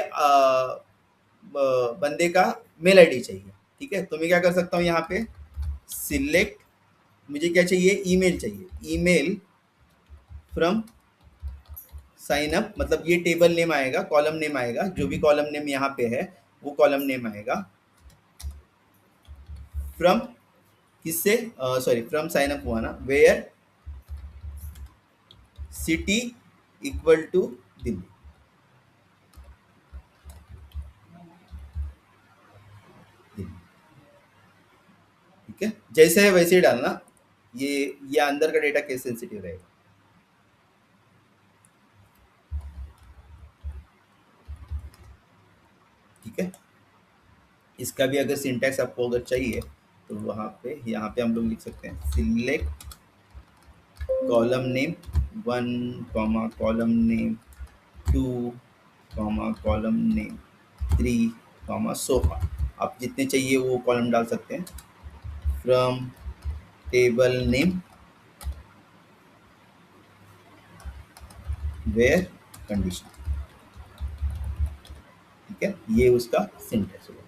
बंदे का मेल आईडी चाहिए। ठीक है, तो मैं क्या कर सकता हूँ, यहाँ पे सिलेक्ट, मुझे क्या चाहिए, ईमेल चाहिए, ईमेल फ्रॉम साइन अप, मतलब ये टेबल नेम आएगा, कॉलम नेम आएगा, जो भी कॉलम नेम यहाँ पे है वो कॉलम नेम आएगा फ्रॉम, किससे, सॉरी फ्रॉम साइन अप हुआ ना, where city equal to Delhi. ठीक है, जैसे है वैसे ही डालना, ये अंदर का डेटा केस सेंसिटिव रहेगा। ठीक है, इसका भी अगर सिंटैक्स आपको अगर चाहिए तो वहाँ पे यहाँ पे हम लोग लिख सकते हैं, select column name 1 comma column name 2 comma column name 3 comma sofa, आप जितने चाहिए वो कॉलम डाल सकते हैं, from table name where condition. ठीक है, ये उसका सिंटैक्स होगा।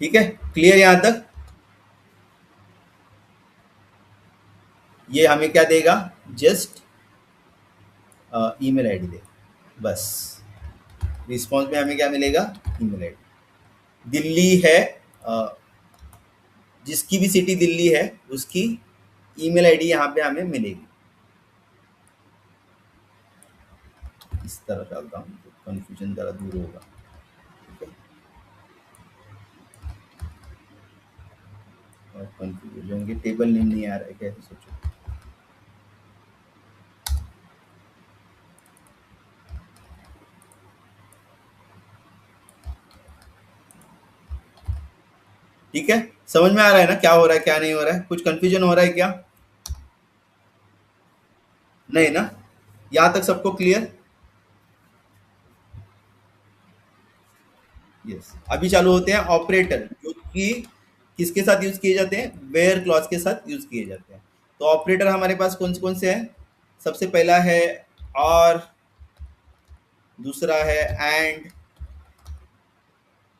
ठीक है, क्लियर यहाँ तक? ये हमें क्या देगा, जस्ट ईमेल आईडी देगा बस। रिस्पॉन्स में हमें क्या मिलेगा, ईमेल आईडी। दिल्ली है, जिसकी भी सिटी दिल्ली है उसकी ईमेल आईडी यहाँ पे हमें मिलेगी। इस तरह डालता हूँ तो कन्फ्यूजन ज़रा दूर होगा। ठीक है, और कन्फ्यूज होंगे, टेबल नेम नहीं आ रहा है, कैसे सोचो। ठीक है, समझ में आ रहा है ना क्या हो रहा है क्या नहीं हो रहा है, कुछ कंफ्यूजन हो रहा है क्या? नहीं ना, यहाँ तक सबको क्लियर? यस, अभी चालू होते हैं ऑपरेटर, जो कि किसके साथ यूज किए जाते हैं, वेयर क्लॉज के साथ यूज किए जाते हैं। तो ऑपरेटर हमारे पास कौन से हैं, सबसे पहला है और, दूसरा है एंड,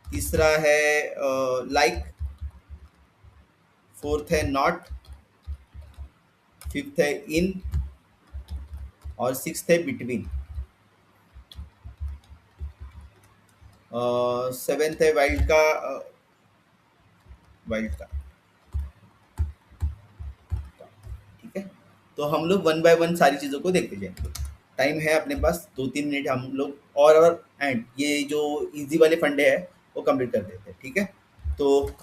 तीसरा है लाइक, फोर्थ है नॉट, फिफ्थ है इन, और सिक्स्थ है बिटवीन, सेवेंथ है वाइल्ड का, वाइल्ड का। ठीक है, तो हम लोग वन बाय वन सारी चीज़ों को देखते जाएंगे। टाइम है अपने पास 2-3 मिनट, हम लोग और एंड ये जो इजी वाले फंडे हैं वो कंप्लीट कर देते हैं। ठीक है, तो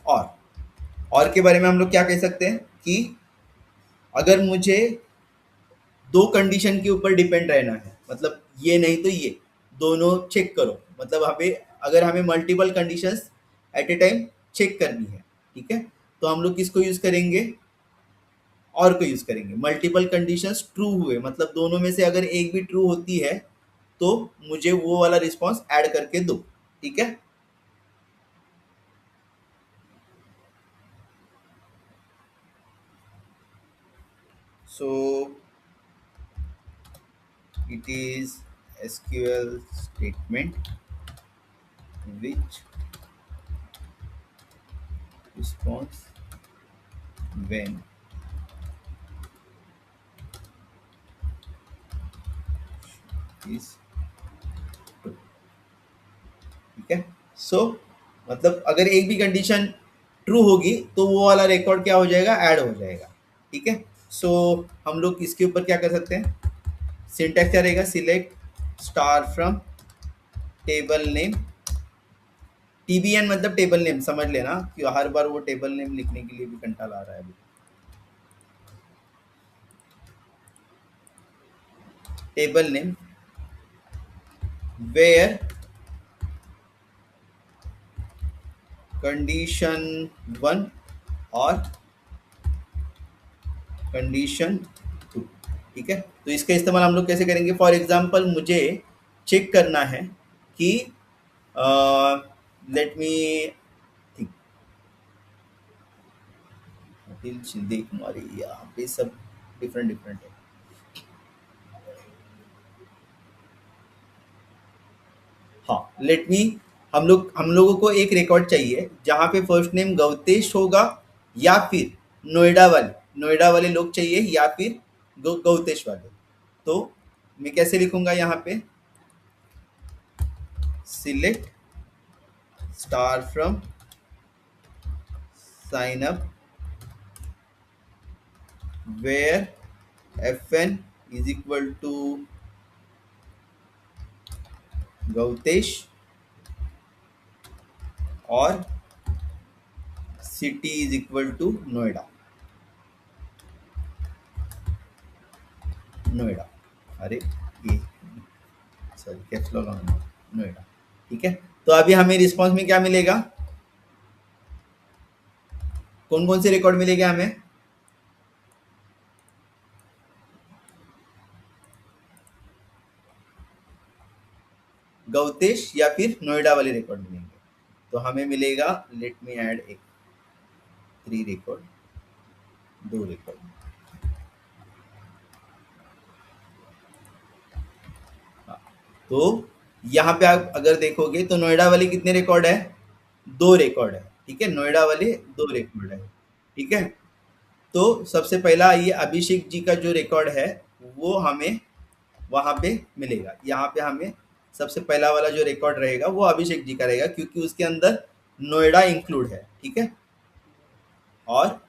और के बारे में हम लोग क्या कह सकते हैं कि अगर मुझे 2 कंडीशन के ऊपर डिपेंड रहना है, मतलब ये नहीं तो ये, दोनों चेक करो, मतलब हमें अगर हमें multiple conditions at a time check करनी है, ठीक है। तो हम लोग किसको यूज करेंगे, और को यूज करेंगे। मल्टीपल कंडीशंस ट्रू हुए मतलब दोनों में से अगर एक भी ट्रू होती है तो मुझे वो वाला रिस्पॉन्स ऐड करके दो, ठीक है। सो it is SQL statement which responds when is true, ठीक है। सो मतलब अगर एक भी कंडीशन ट्रू होगी तो वो वाला रिकॉर्ड क्या हो जाएगा, ऐड हो जाएगा, ठीक है। सो हम लोग इसके ऊपर क्या कर सकते हैं, सिंटैक्स क्या रहेगा, select star from table name. TBN मतलब टेबल नेम, समझ लेना कि हर बार वो टेबल नेम लिखने के लिए भी कंटाल आ रहा है अभी। टेबल नेम वेयर कंडीशन 1 और कंडीशन 2, ठीक है। तो इसका इस्तेमाल हम लोग कैसे करेंगे, फॉर एग्जांपल मुझे चेक करना है कि लेट मी थिंक, देख हमारी यहाँ पे सब डिफरेंट डिफरेंट है। हाँ, लेट मी, हम लोगों को एक रिकॉर्ड चाहिए जहाँ पे फर्स्ट नेम गौतेश होगा या फिर नोएडा वाले लोग चाहिए या फिर गौतेश वाले। तो मैं कैसे लिखूंगा यहाँ पे, select star from sign up where FN is equal to Gautesh और city is equal to Noida. अरे ये sorry caps lock on, Noida, ठीक है। तो अभी हमें रिस्पांस में क्या मिलेगा, कौन कौन से रिकॉर्ड मिलेगा हमें, गौतेश या फिर नोएडा वाले रिकॉर्ड मिलेंगे। तो हमें मिलेगा, लेट मी ऐड एक 3 रिकॉर्ड, 2 रिकॉर्ड, तो यहाँ पे आप अगर देखोगे तो नोएडा वाले कितने रिकॉर्ड है, 2 रिकॉर्ड है, ठीक है। नोएडा वाले 2 रिकॉर्ड है, ठीक है। तो सबसे पहला ये अभिषेक जी का जो रिकॉर्ड है वो हमें वहां पे मिलेगा। यहाँ पे हमें सबसे पहला वाला जो रिकॉर्ड रहेगा वो अभिषेक जी का रहेगा क्योंकि उसके अंदर नोएडा इंक्लूड है, ठीक है। और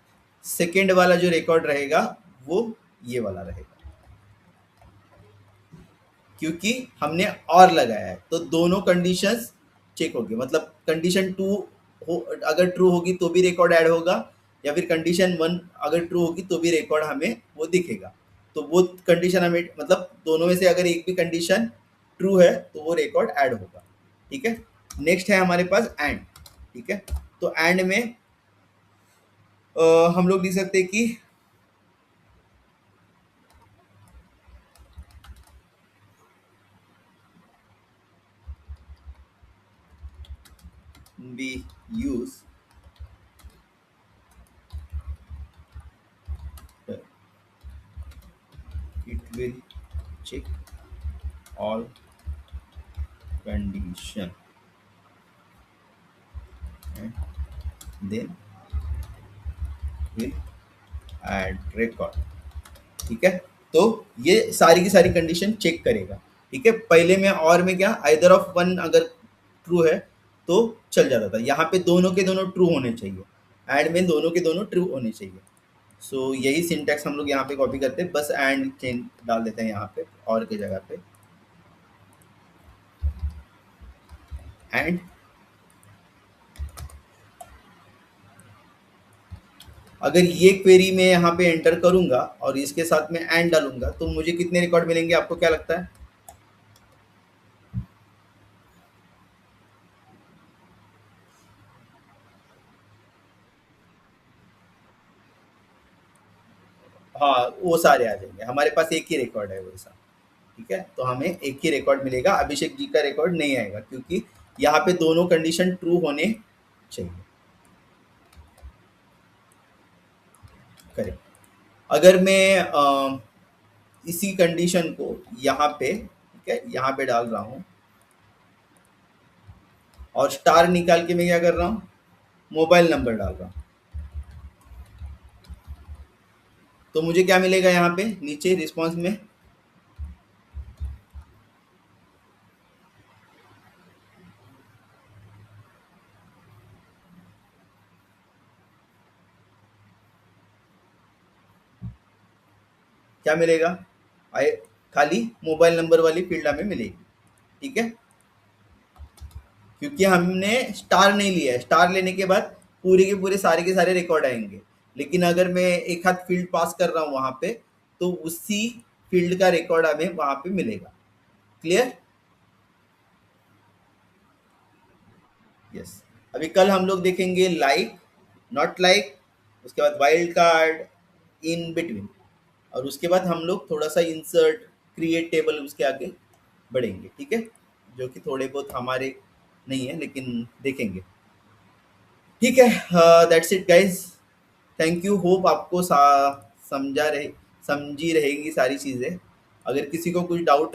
सेकेंड वाला जो रिकॉर्ड रहेगा वो ये वाला रहेगा क्योंकि हमने और लगाया है। तो दोनों कंडीशंस चेक होगी, मतलब कंडीशन 2 हो अगर ट्रू होगी तो भी रिकॉर्ड ऐड होगा या फिर कंडीशन 1 अगर ट्रू होगी तो भी रिकॉर्ड हमें वो दिखेगा। तो वो कंडीशन हमें मतलब दोनों में से अगर एक भी कंडीशन ट्रू है तो वो रिकॉर्ड ऐड होगा, ठीक है। नेक्स्ट है हमारे पास एंड, ठीक है। तो एंड में हम लोग लिख सकते हैं कि we use it will check all condition and then will add record, ठीक है। तो ये सारी की सारी कंडीशन चेक करेगा, ठीक है। पहले में और में क्या आइदर ऑफ वन अगर ट्रू है तो चल जाता था, यहाँ पे दोनों के दोनों ट्रू होने चाहिए, एंड में दोनों के दोनों ट्रू होने चाहिए। सो यही सिंटैक्स हम लोग यहाँ पे कॉपी करते हैं, बस एंड चेंज डाल देते हैं यहाँ पे और की जगह पे एंड। अगर ये क्वेरी मैं यहाँ पे एंटर करूंगा और इसके साथ में एंड डालूंगा तो मुझे कितने रिकॉर्ड मिलेंगे, आपको क्या लगता है, हाँ, वो सारे आ जाएंगे, हमारे पास एक ही रिकॉर्ड है वैसा। ठीक है, तो हमें एक ही रिकॉर्ड मिलेगा, अभिषेक जी का रिकॉर्ड नहीं आएगा क्योंकि यहाँ पे दोनों कंडीशन ट्रू होने चाहिए। करेक्ट। अगर मैं इसी कंडीशन को यहाँ पे, ठीक है, यहाँ पे डाल रहा हूँ और स्टार निकाल के मैं क्या कर रहा हूँ, मोबाइल नंबर डाल रहा हूँ, तो मुझे क्या मिलेगा यहाँ पे नीचे रिस्पॉन्स में, क्या मिलेगा, आए, खाली मोबाइल नंबर वाली फील्ड हमें मिलेगी। ठीक है, क्योंकि हमने स्टार नहीं लिया है, स्टार लेने के बाद पूरे के पूरे सारे के सारे रिकॉर्ड आएंगे, लेकिन अगर मैं एक हाथ फील्ड पास कर रहा हूँ वहां पे, तो उसी फील्ड का रिकॉर्ड हमें वहां पे मिलेगा। क्लियर? यस। अभी कल हम लोग देखेंगे लाइक, नॉट लाइक, उसके बाद वाइल्ड कार्ड, इन बिटवीन, और उसके बाद हम लोग थोड़ा सा इंसर्ट, क्रिएट टेबल उसके आगे बढ़ेंगे। ठीक है, जो कि थोड़े बहुत हमारे नहीं है लेकिन देखेंगे। ठीक है, that's it guys, thank you, hope आपको समझी रहेगी सारी चीज़ें। अगर किसी को कुछ डाउट